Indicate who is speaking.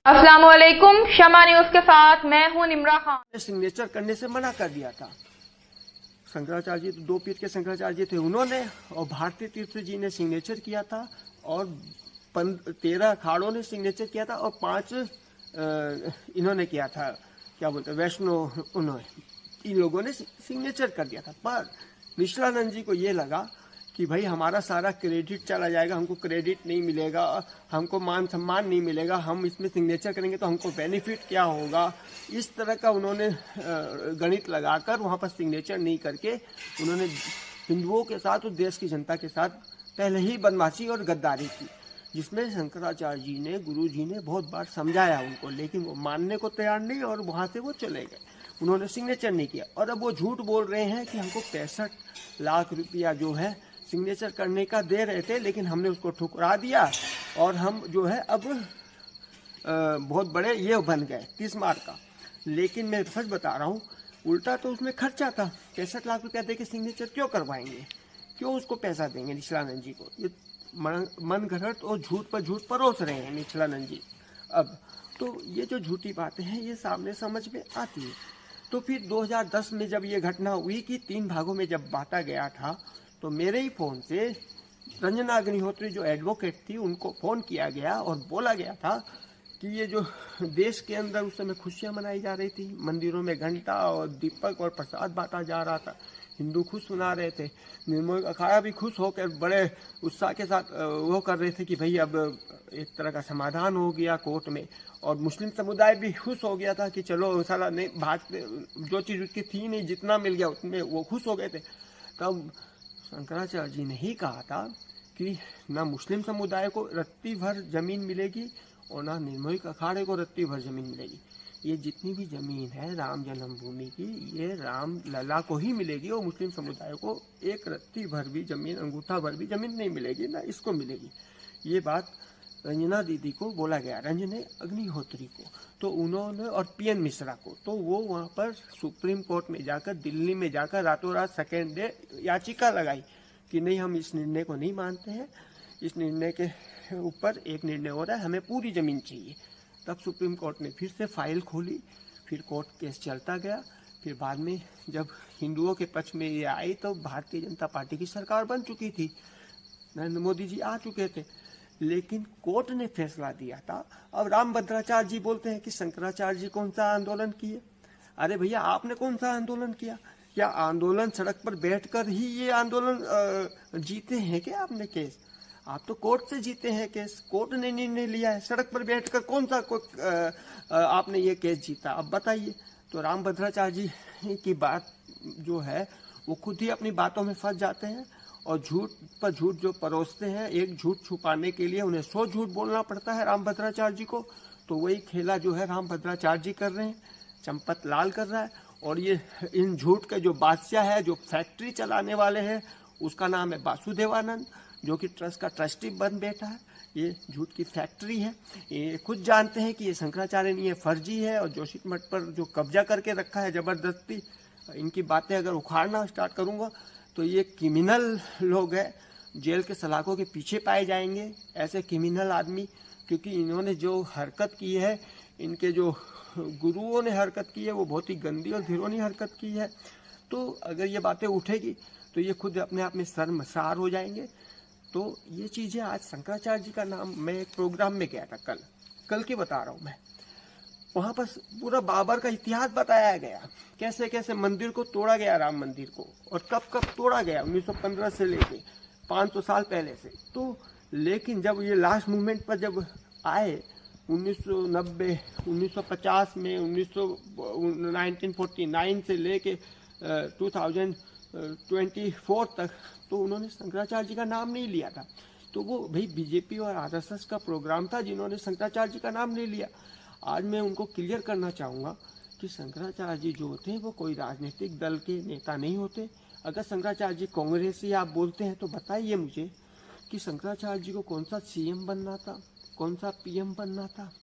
Speaker 1: अस्सलाम वालेकुम, शमा न्यूज के साथ मैं हूं निम्रा खान।
Speaker 2: सिग्नेचर करने से मना कर दिया था। शंकराचार्य जी तो 2 पीठ के शंकराचार्य जी थे, उन्होंने और भारतीय तीर्थ जी ने सिग्नेचर किया था और 13 अखाड़ों ने सिग्नेचर किया था और 5 इन्होंने किया था, क्या बोलते वैष्णव, उन्होंने इन लोगों ने सिग्नेचर कर दिया था। पर निश्चलानंद जी को ये लगा कि भाई हमारा सारा क्रेडिट चला जाएगा, हमको क्रेडिट नहीं मिलेगा, हमको मान सम्मान नहीं मिलेगा, हम इसमें सिग्नेचर करेंगे तो हमको बेनिफिट क्या होगा। इस तरह का उन्होंने गणित लगाकर वहाँ पर सिग्नेचर नहीं करके उन्होंने हिंदुओं के साथ और देश की जनता के साथ पहले ही बदमाशी और गद्दारी की, जिसमें शंकराचार्य जी ने, गुरु जी ने बहुत बार समझाया उनको, लेकिन वो मानने को तैयार नहीं और वहाँ से वो चले गए, उन्होंने सिग्नेचर नहीं किया। और अब वो झूठ बोल रहे हैं कि हमको 65 लाख रुपया जो है सिग्नेचर करने का दे रहे थे, लेकिन हमने उसको ठुकरा दिया और हम जो है अब बहुत बड़े ये बन गए 30 मार का। लेकिन मैं सच बता रहा हूँ, उल्टा तो उसमें खर्चा था। 65 लाख रुपया दे के सिग्नेचर क्यों करवाएंगे, क्यों उसको पैसा देंगे निश्चलानंद जी को। ये मन घड़त और झूठ पर झूठ परोस रहे हैं निश्चलानंद जी। अब तो ये जो झूठी बातें हैं ये सामने समझ में आती है। तो फिर 2010 में जब ये घटना हुई कि 3 भागों में जब बांटा गया था, तो मेरे ही फ़ोन से रंजना अग्निहोत्री जो एडवोकेट थी उनको फ़ोन किया गया और बोला गया था कि ये जो देश के अंदर उस समय खुशियाँ मनाई जा रही थी, मंदिरों में घंटा और दीपक और प्रसाद बांटा जा रहा था, हिंदू खुश सुना रहे थे, निर्मोही अखाड़ा भी खुश होकर बड़े उत्साह के साथ वो कर रहे थे कि भाई अब एक तरह का समाधान हो गया कोर्ट में, और मुस्लिम समुदाय भी खुश हो गया था कि चलो साला नहीं भाग, जो चीज़ उसकी थी नहीं, जितना मिल गया उसमें वो खुश हो गए थे। तब शंकराचार्य जी ने ही कहा था कि ना मुस्लिम समुदाय को रत्ती भर जमीन मिलेगी और ना निर्मोही अखाड़े को रत्ती भर जमीन मिलेगी। ये जितनी भी जमीन है राम जन्मभूमि की, ये राम लला को ही मिलेगी और मुस्लिम समुदाय को एक रत्ती भर भी जमीन, अंगूठा भर भी जमीन नहीं मिलेगी, ना इसको मिलेगी। ये बात रंजना दीदी को बोला गया, रंजने अग्निहोत्री को, तो उन्होंने, और पीएन मिश्रा को, तो वो वहाँ पर सुप्रीम कोर्ट में जाकर, दिल्ली में जाकर रातों रात सेकेंड डे याचिका लगाई कि नहीं, हम इस निर्णय को नहीं मानते हैं, इस निर्णय के ऊपर एक निर्णय हो रहा है, हमें पूरी ज़मीन चाहिए। तब सुप्रीम कोर्ट ने फिर से फाइल खोली, फिर कोर्ट केस चलता गया। फिर बाद में जब हिंदुओं के पक्ष में ये आई तो भारतीय जनता पार्टी की सरकार बन चुकी थी, नरेंद्र मोदी जी आ चुके थे, लेकिन कोर्ट ने फैसला दिया था। अब रामभद्राचार्य जी बोलते हैं कि शंकराचार्य जी कौन सा आंदोलन किए। अरे भैया, आपने कौन सा आंदोलन किया? क्या आंदोलन सड़क पर बैठकर ही ये आंदोलन जीते हैं क्या आपने केस? आप तो कोर्ट से जीते हैं केस, कोर्ट ने निर्णय लिया है। सड़क पर बैठकर कौन सा आपने ये केस जीता? अब बताइए। तो रामभद्राचार्य जी की बात जो है वो खुद ही अपनी बातों में फंस जाते हैं और झूठ पर झूठ जो परोसते हैं, एक झूठ छुपाने के लिए उन्हें 100 झूठ बोलना पड़ता है रामभद्राचार्य जी को। तो वही खेला जो है रामभद्राचार्य जी कर रहे हैं, चंपत लाल कर रहा है। और ये इन झूठ के जो बादशाह है, जो फैक्ट्री चलाने वाले हैं, उसका नाम है वासुदेवानंद, जो कि ट्रस्ट का ट्रस्टी बन बैठा है। ये झूठ की फैक्ट्री है। ये खुद जानते हैं कि ये शंकराचार्य नहीं, ये फर्जी है, और जोशीमठ मठ पर जो कब्जा करके रखा है जबरदस्ती, इनकी बातें अगर उखाड़ना स्टार्ट करूँगा तो ये क्रिमिनल लोग हैं, जेल के सलाखों के पीछे पाए जाएंगे ऐसे क्रिमिनल आदमी, क्योंकि इन्होंने जो हरकत की है, इनके जो गुरुओं ने हरकत की है, वो बहुत ही गंदी और घिनौनी हरकत की है। तो अगर ये बातें उठेगी तो ये खुद अपने आप में शर्मसार हो जाएंगे। तो ये चीज़ें आज शंकराचार्य जी का नाम, मैं एक प्रोग्राम में गया था कल की बता रहा हूँ मैं, वहाँ पर पूरा बाबर का इतिहास बताया गया, कैसे कैसे मंदिर को तोड़ा गया, राम मंदिर को, और कब कब तोड़ा गया, 1915 से लेके 500 साल पहले से। तो लेकिन जब ये लास्ट मूवमेंट पर जब आए 1990, 1950 में, 1949 से लेके 2024 तक, तो उन्होंने शंकराचार्य जी का नाम नहीं लिया था। तो वो भाई बीजेपी और आरएसएस का प्रोग्राम था जिन्होंने शंकराचार्य जी का नाम नहीं लिया। आज मैं उनको क्लियर करना चाहूँगा कि शंकराचार्य जी जो होते हैं वो कोई राजनीतिक दल के नेता नहीं होते। अगर शंकराचार्य जी कांग्रेसी आप बोलते हैं तो बताइए मुझे कि शंकराचार्य जी को कौन सा सीएम बनना था, कौन सा पीएम बनना था।